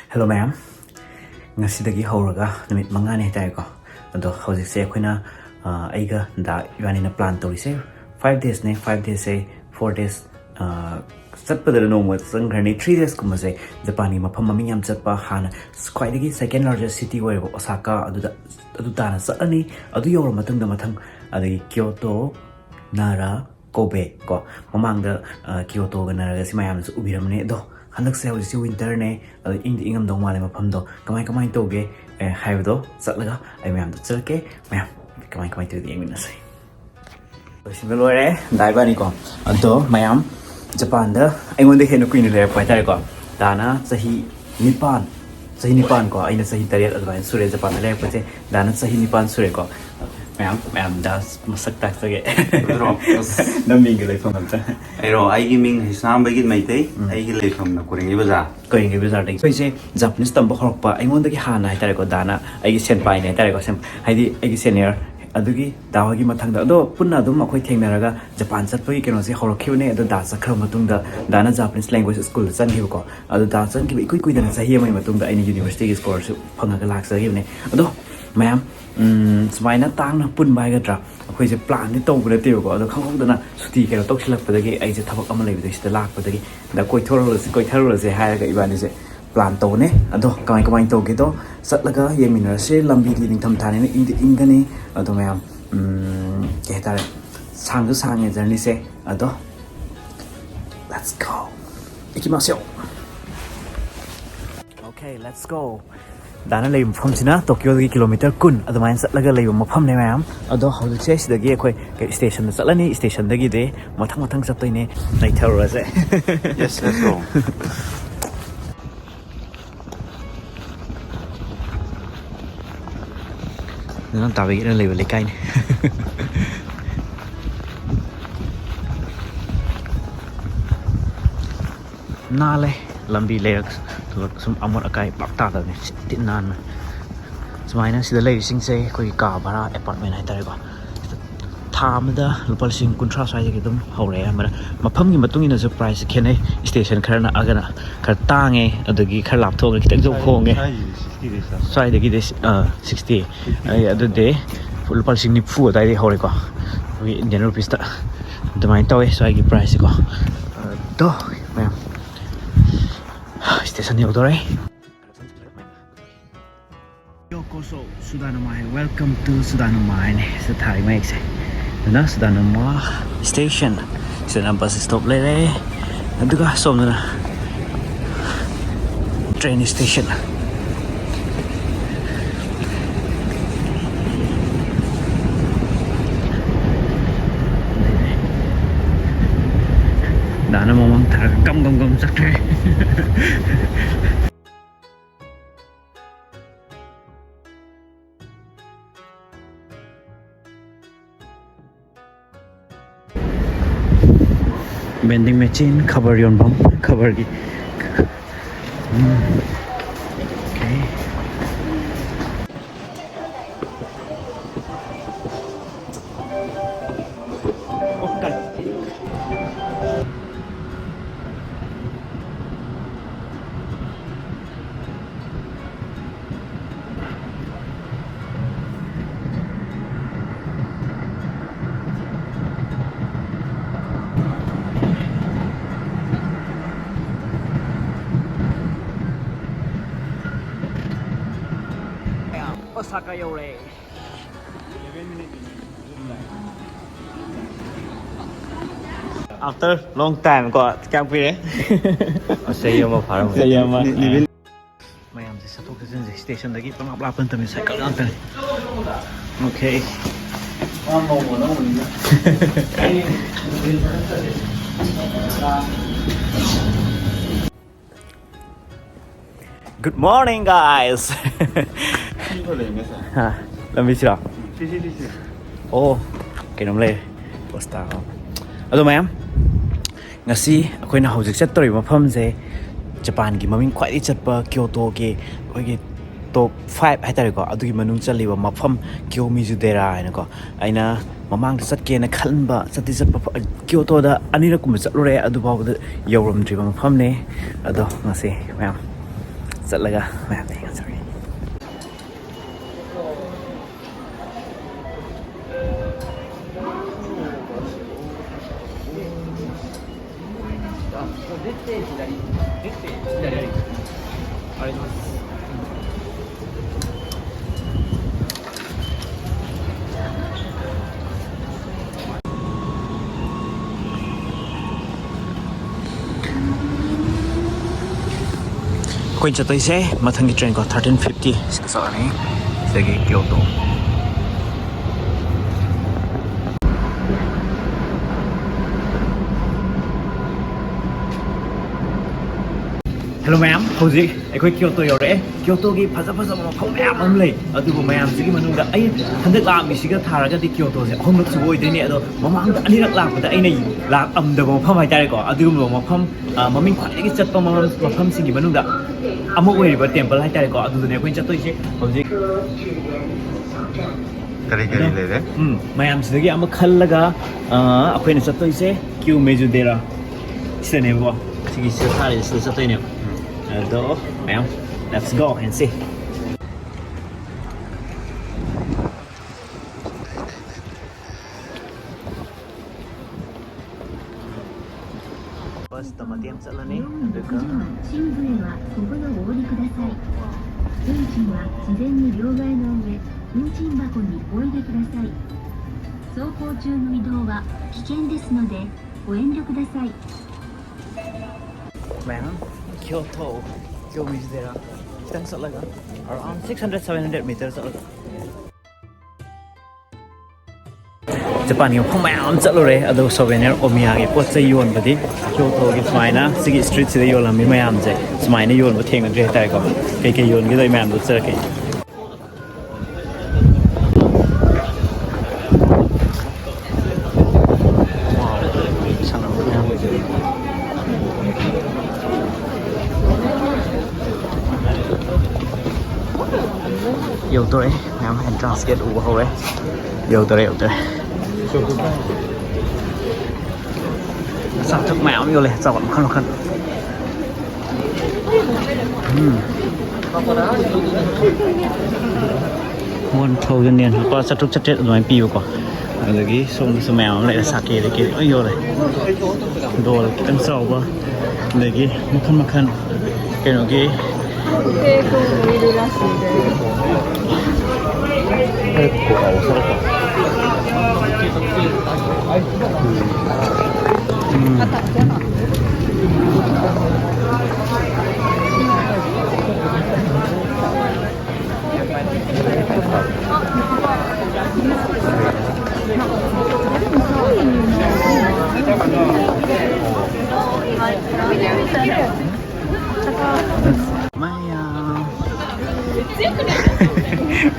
Hello ma'am. Ngasidagi hawraga numit mangani haitayko. Ado hawjikse akhona aiga da ibani na plan torise 5 days ne 5 days se 4 days satpada no mo sangrani 3 days kuma se Japan mafam maming yam chatpa hana khwaidagi second largest city wa Osaka adu dana satani adu yawra matang da mathang adagi Kyoto Nara Kobe ko mamangda Kyoto ga Nara ga simayam su ubiramne do handak se hawjisi winter ne ingam dong male mafam do kamai toge haibdo satlaga ai mayam do chalke mayam kamai to di engina sai similore daiba ni ko ado mayam Japan da aingon de henu queen le pai tai ko dana sahi nipan ko aina sahi tariat advan sure Japan le pate dana sahi nipan sure ko mayam das masak tak sage naming le phom ta Airo ai ming hisam bagit mai tai ai gi le phom na kuring baza dai poi se Japanese tam ba khorok pa aingon de hana tai ko dana ai gi sen pai ne tai ko sem haidi ai gi senior adugi dawagi mathangda do punna dum akhoi thengnaraga Japan chatpagi keno se horokhiune ado da sakra matungda dana Japanese language school chan hi ko ado da chan ki ikui dana sahi mai matungda aini university gi scholarship phangaga laksa gi ne ado mayam smaina tangna pun bai ga tra akhoi je plan ni tawbra te ko ado khangkhong dana suti keno toksilak padagi ai je thabak ama lebi sida lak padagi da koi thoro se hairaga ibani se plan to ne ado kamai to ge do satlaga yemina se lambi li ning tham thane ne ingani ado mayam ke tare sang journey se ado let's go ikimasu okay let's go dana lei mphom sina Tokyo gi kilometer kun ado main satlaga lei mphom ne mayam ado how to chase dagi khoi station da satlani station dagi de mathang saptoi ne nai tharo se yes let's go nó tạo việc nó lì lấy cây này na le lambi le sum amor akai bakta da ne tin nan sumai na sida le sing se koi ka bara apartment hai tare ba thamda lupal sing kuntra sai ge dum hore amara mafam gi matung ina je price khenai station kharna agana khar tange adagi khar lap thong kitang jo khonge sai de gi 60 ai adu de lupal sing ni fu dai hore ko wi Indian rupees ta damai tawe sai gi price ko do ma'am station yo dore Yokoso Sudanamai welcome to Sudanamai sa thai mai sai na Sudanama station sina bus stop le aduga somna train station dana momang thar gam sakre vending machine cover yon bam cover gi okay okay Osaka yore after long time ko kya pire sayama phara sayama mayam se satok se station dagi pang apla pan tami cycle an tan okay good morning guys làm gì chưa? Oh, cái nấm lê, posta không? Alo ma'am, ngasi akhoi na hojik chat tori mafam je Japan gi maming khwai di chat pa Kyoto gi khoi gi top 5 hai tare ko adugi manung chali ba mafam Kiyomizudera ai ko aina mamang chat ke na khan ba chati chat pa Kyoto da anira kum chat lore adu ba yoram tri mafam ne ado ngasi ma'am ꯆꯠꯂꯒ ꯃꯌꯥꯝꯗ ꯌꯦꯡꯍꯟꯖꯔꯒꯦ ꯑꯩꯈꯣꯏ ꯆꯠꯇꯣꯏꯁꯦ ꯃꯊꯪꯒꯤ train ꯀꯣ 1350 ꯁꯤꯗ ꯆꯠꯂꯅꯤ ꯁꯤꯗꯒꯤ Kyoto Hello ma'am, hꯧꯖꯤꯛ ꯑꯩꯈꯣꯏ Kyoto ꯌꯧꯔꯛꯑꯦ Kyotoꯒꯤ ꯐꯖꯕ ꯃꯐꯝ ꯃꯌꯥꯝ ꯑꯃ ꯂꯩ ꯑꯗꯨꯕꯨ ꯃꯌꯥꯝꯁꯤꯒꯤ ꯃꯅꯨꯡꯗ ꯑꯩ ꯍꯟꯗꯛ ꯂꯥꯛꯑꯝꯃꯤꯁꯤꯒ ꯊꯥꯔꯒꯗꯤ Kyotoꯁꯦ ꯑꯍꯨꯝꯂꯛ ꯁꯨꯕ ꯑꯣꯏꯗꯣꯏꯅꯦ ꯑꯗꯣ ꯃꯃꯥꯡꯗ ꯑꯅꯤꯔꯛ ꯂꯥꯛꯄꯗ ꯑꯩꯅ ꯂꯥꯛꯑꯝꯗꯕ ꯃꯐꯝ ꯍꯥꯏꯇꯥꯔꯦꯀꯣ ꯑꯗꯨꯒꯨꯝꯕ ꯃꯐꯝ ꯃꯃꯤꯡ ꯈ꯭ꯋꯥꯏꯗꯒꯤ ꯆꯠꯄ ꯃꯐꯝꯁꯤꯡꯒꯤ ꯃꯅꯨꯡꯗ ꯑꯃ ꯑꯣꯏꯔꯤꯕ ꯇꯦꯝꯄꯜ ꯍꯥꯏꯇꯥꯔꯦꯀꯣ ꯑꯗꯨꯗꯅꯦ ꯑꯩꯈꯣꯏꯅ ꯆꯠꯇꯣꯏꯁꯦ ꯍꯧꯖꯤꯛ ꯀꯔꯤ ꯂꯩꯔꯦ ꯃꯌꯥꯝꯁꯤꯗꯒꯤ ꯑꯃ ꯈꯜꯂꯒ ꯑꯩꯈꯣꯏꯅ ꯆꯠꯇꯣꯏꯁꯦ Kiyomizudera ꯁꯤꯗꯅꯦꯕꯀꯣ ꯁꯤꯒꯤ ꯁꯤꯗ ꯊꯥꯔꯤꯁꯦ ꯁꯤꯗ ꯆꯠꯇꯣꯏꯅꯦꯕ ꯑꯗꯣ ꯃꯌꯥꯝ let's go and see bus とまたやんちゃらねだから新部へはここのお降りください。運賃は事前に両替の上、運賃箱にお入れください。走行中の移動は危険ですのでご遠慮ください。 ma'am Kyoto Kiyomizudera kita chalaga around 600-700 meters chalaga Japan ꯃꯐꯝ ꯃꯌꯥꯝ ꯆꯠꯂꯨꯔꯦ ꯑꯗꯣ souvenir omiyagi ꯄꯣꯠ ꯆꯩ ꯌꯣꯟꯕꯗꯤ Kyotoꯒꯤ ꯁꯨꯃꯥꯏꯅ ꯁꯤꯒꯤ ꯁ꯭ꯇ꯭ꯔꯤꯠ ꯁꯤꯗ ꯌꯣꯜꯂꯝꯃꯤ ꯃꯌꯥꯝꯁꯦ ꯁꯨꯃꯥꯏꯅ ꯌꯣꯟꯕ ꯊꯦꯡꯅꯗ꯭ꯔꯤ ꯍꯥꯏꯇꯥꯔꯦꯀꯣ ꯀꯩ ꯌꯣꯟꯒꯦꯗꯣ ꯑꯩ ꯃꯌꯥꯝꯗꯣ ꯆꯠꯂꯛꯀꯦ 여기도래 그냥 엔트런스 게이트 우버 호래 여기도래 사특 마음 요래 잡아 칸 $1,000 yen có 사특 chất chất rồi piu có 여기 솜수 마음 lại 사케 이렇게 요래 đồ tăng sầu ba 여기 마칸 여기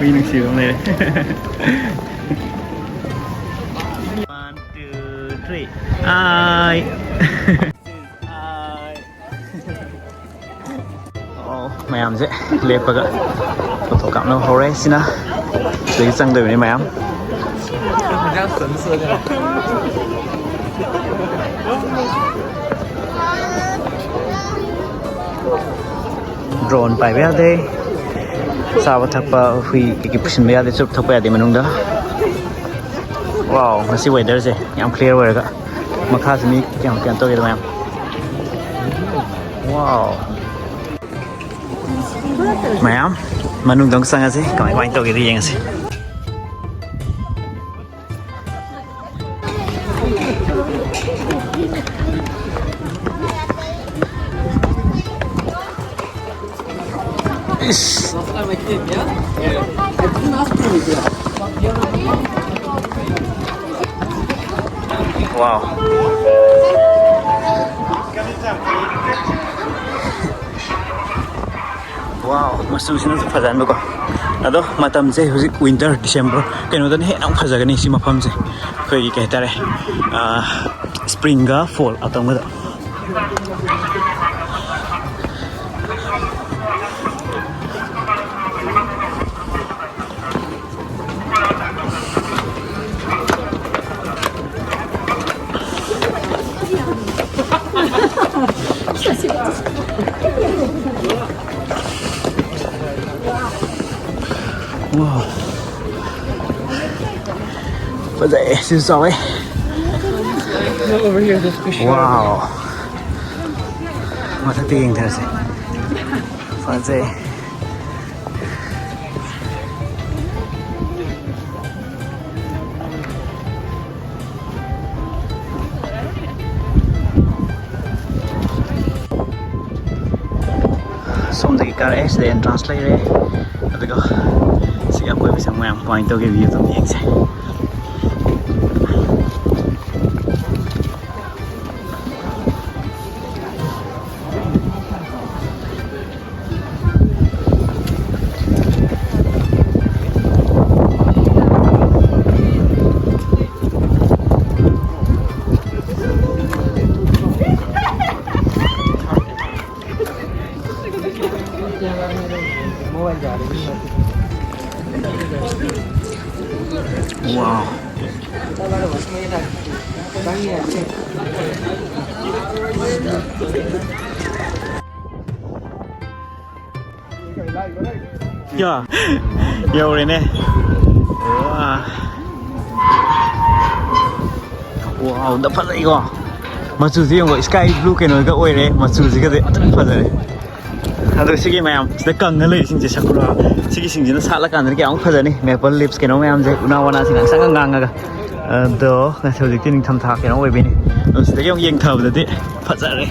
Uy, nagsiwang na yun. 1, 2, 3. Ay! Ay! Oh, mayamse. Lepaga. Photo cam nó hore sina. Sige sang đời này mayam. Drone pai bia đây. Sawa thakpa hui ki pushin bia de chup thakpa de manung da wow ngasi weather se yam clear weather ga makha se mi kyam to ge mayam wow mayam manung dong sang ase kamai wain to ge yeng ase Wow. Wow, masuk-sina sa fazan ba ko. Ado, matam se huzik winter December. Kaya dan he ang fazagan ni si mapam se. Kaya kaya tare. Spring ga fall atau enggak. Wow. But this is all right. Over here, there's fish. Wow. What a thing there's it. Fancy. Some the car is the entrance layer. Let's go. See up with some point to give you some things. Wow. Yeah. Yo rồi nè. Wow. Wow, đập phát đấy quá. Mà chủ gì gọi sky blue cái nói cái ôi đấy, mà chủ gì cái đấy phát rồi. Hado sige ma'am, the kangal is in Sakura. Sige sing jina sala kan ke ang phajani maple lips ke no ma'am je una wana sing sang ngang ga. Do na so dik tin tham tha ke no we bi ni. No se yong yeng thau de phajare.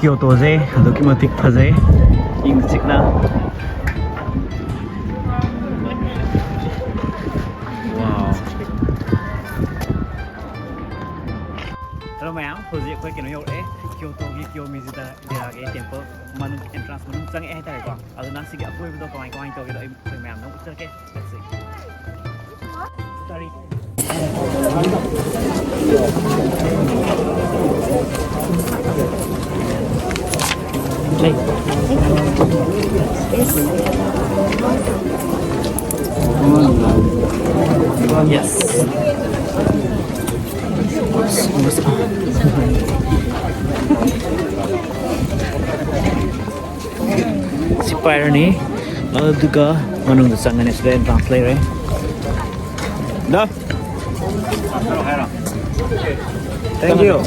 Kyoto je ado ki matik phaje ing chikna wow hello ma'am hoji koi kino yo Kyoto gi Kiyomizudera ge temple manu entrance manu chang e ta ko ado na sigi apoi do kai to ge do koi ma'am no uttar ke let's see sorry Yes. Si Pyre ni, duga manung da sangan es den translate. Da. Thank you.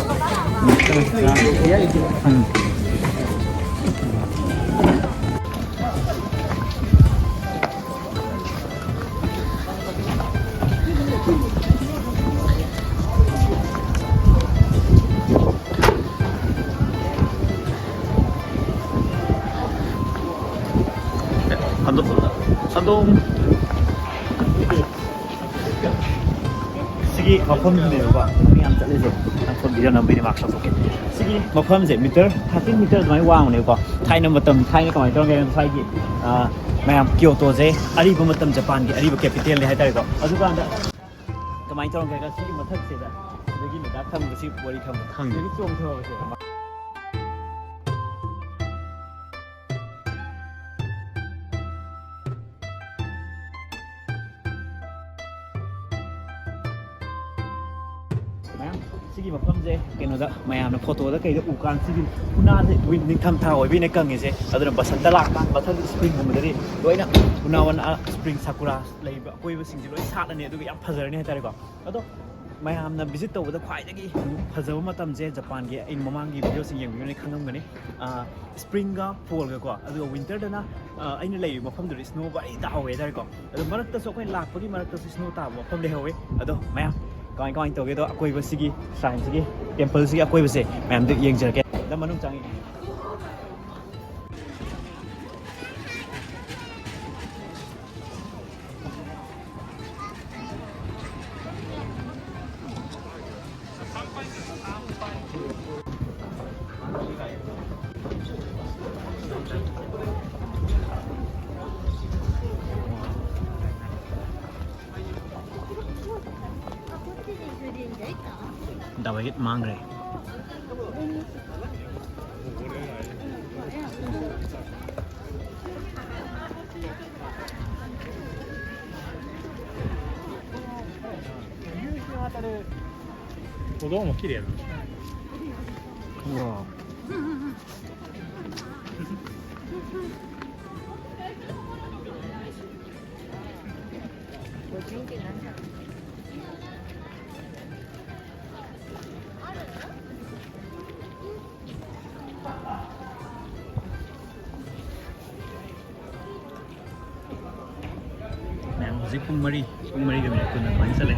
Andong Sige mafam인데요 봐. 우리 안 잘리죠. 한번 비전 넘비니 막 셔서게. Sige mafam제 미터 13 미터 많이 와오네 봐. 타이는 맞담 타이는 그만 그런 게 사이기 mayam Kyoto je ariba matam Japan gi ariba capital le haidai ko aduga anda kamai tong ga si mathak se da dagi me da tham ga si bori tham thang gi chom tho se Sige mafamje keno da mayam na photo da kai da ukan sigi una de win ning tham tha oi bi ne kang ge se aduna basanta lak ba bathal spring gum da ri loina una wan spring sakura lei ba koi ba sing ji loi sat ane aduga yam phajar ne hatare ko ado mayam na visit to da khwai dagi phajaba matam je Japan ge in mamang gi video sing yeng bi ne khangam gani spring ga fall ga ko aduga winter da na aina lei mafam da snow ba i da hawe da ko ado marak ta so koi lak pa gi marak ta snow ta mafam le hawe ado mayam Going to get a quick sigi, sign sigi, temple sigi, a quick say, ma'am, the young jacket, the manum changi. Dapat mang re. 歩道も綺麗だな。うわNè, hꯧꯖꯤꯛ ꯄꯨꯡ 4 ꯄꯨꯡ 4ꯒ minute 10 ꯑꯗꯨꯃꯥꯏꯅ ꯆꯠꯂꯦ.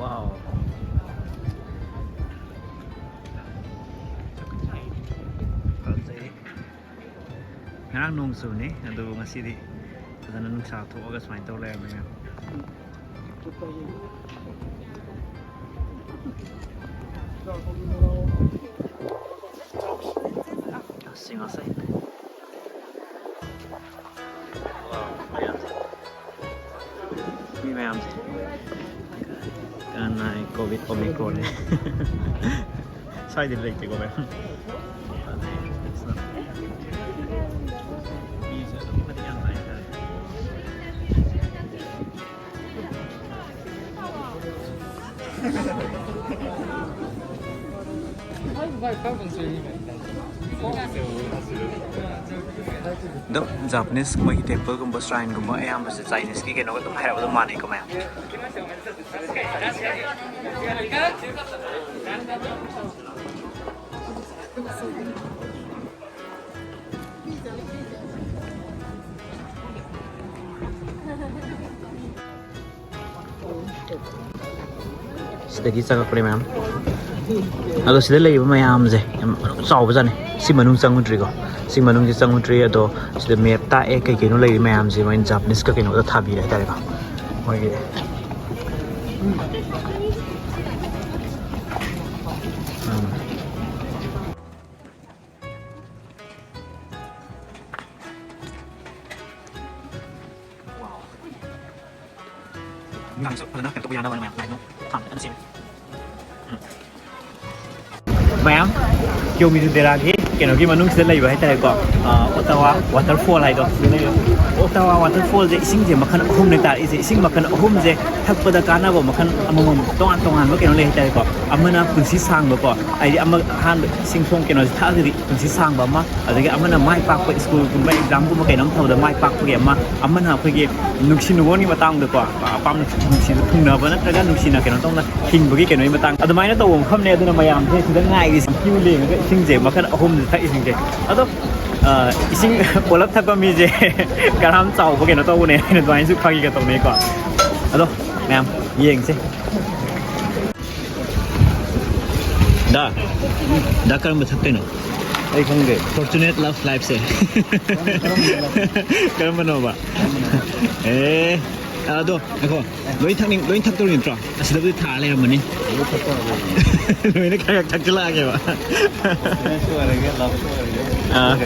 Wow. Ngarang nung su ni, ado ngasidi fazana nungsa tho'aga sumain taw leerme mem. Singasai. Wow, mayam. Mi mayam. Karena COVID Omicron ni. Sai din late ko ba. The Japanese kumagi temple kumba shrine kumba ayam basta Chinese ki keno ka tum haira ba mane ko maya. Sedikit sangat kuri ma'am. Ado sida lagi mayam je. Saw ba jane. Si manung sangun tri ko. Si manung ji sangun tri ado sida map ta e kai keno lagi mayam je main Japanese ka keno da thabi ra tare ko. Moi ge. Ngang so pala na kan to yana ba na ma'am. Tham kan sim. Ma'am, Kiyomizudera ki keno ki manung sida laiba hai tare ko. Ottawa waterfall hai do. Ottawa waterfall je ising je makan ahum ne tar ise ising makan ahum je thakpada kana bo makan amamam tongan tongan ba keno le hai tare ko. Amana punsi sang ba ko. Ai amma han sing song keno tha ri punsi sang ba ma. Adagi amana mai pak ko school kun ba exam ko ma keno thau da mai pak ko ge ma amana phoi ge nuksin no ni matang da ko. Pam nuksin thungna ba na traga nuksin na keno tong na king ba gi keno ni matang. Adumai na to wong kham ne aduna mayam the sida ngai gi kiu le ga ising je makan ahum je tha ising je. Ado ising polap thakpa mi je karam chau ba keno to ne ne dwain su khagi ga to ne ko. Ado ma'am yeng se. Da karam ba thak no. Ai khang ge fortunate love life se. Karam ba no ba. Ado ako loi thak to ni tra. Asida bu tha le mani. Loi ne kak thak chla ge ba.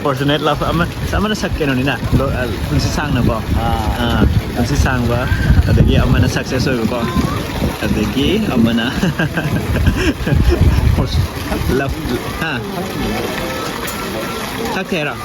Fortunate love ama sama na sak keno ni na. Kunsi sang na ba. Kunsi sang ba. Adagi ama na success oi ba ko. Adagi ama na love ha. Thak thera.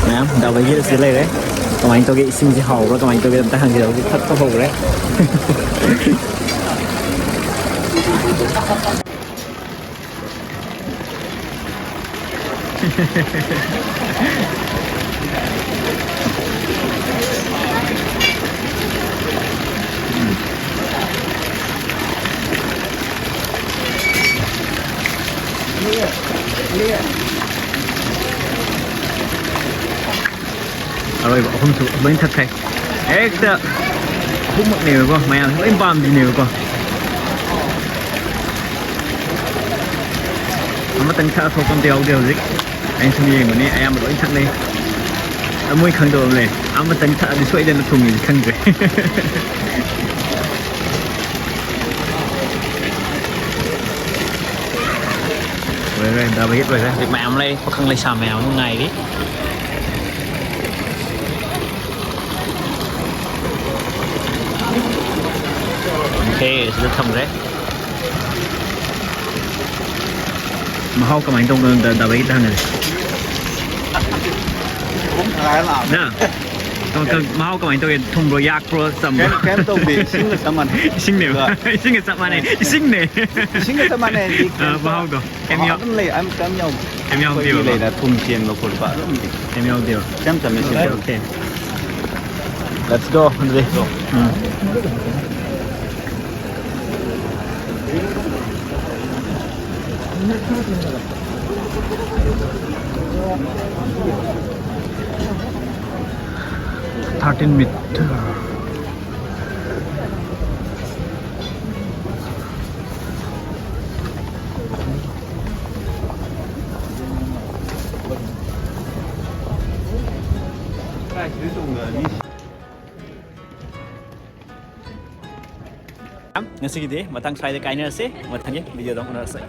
Nè, đầu bây giờ sẽ lấy đấy. Còn anh tôi cái xin chỉ hậu rồi, còn anh tôi cái ta hàng gì đâu cái thất có hậu đấy. ꯑꯔꯣꯏꯕ ꯑꯍꯨꯝꯁꯨ ꯂꯣꯏ ꯊꯛꯈ꯭ꯔꯦ ꯍꯦꯛꯇ ꯑꯍꯨꯝꯃꯛꯅꯦꯕꯀꯣ ꯃꯌꯥꯝꯁꯨ ꯂꯣꯏ ꯄꯥꯝꯗꯤꯅꯦꯕꯀꯣ ꯑꯃꯇꯪ ꯊꯛꯑ ꯊꯣꯛꯄ ꯑꯝꯇ ꯌꯥꯎꯗꯦ ꯍꯧꯖꯤꯛ ꯑꯩꯅ ꯁꯨꯝ ꯌꯦꯡꯕꯅꯤ ꯑꯌꯥꯝꯕ ꯂꯣꯏ ꯊꯛꯅꯩ ꯃꯣꯏ ꯈꯪꯗꯕ ꯑꯃ ꯂꯩ ꯑꯃꯇꯪ ꯊꯛꯑꯗꯤ ꯁꯣꯏꯗꯅ ꯊꯨꯡꯉꯤꯗꯤ ꯈꯪꯗ꯭ꯔꯦ ꯂꯣꯏꯔꯦ ꯗꯥꯕꯒꯤꯠ ꯂꯣꯏꯔꯦ ꯍꯧꯖꯤꯛ ꯃꯌꯥꯝ ꯂꯩ ꯄꯥꯈꯪ ꯂꯩꯁꯥ ꯃꯌꯥꯝ ꯑꯃ ꯉꯥꯏꯔꯤ 오케이 sida thhamre mahau kamai tong da dabai ta hangare Cũng khá là na mahau kamai tong thum ro yak pro sam kém tông đi xin là sao mà sing ne sing is up mane sing ne xin là sao mà này đi mahau go em yo cũng lấy em kém nhau đi lấy là thùng tiền mà còn vợ lắm em yo dio kém tầm này xin okay let's go Andre go 13 meter ngasi gede matang slide kainase matangnya video dong unar sai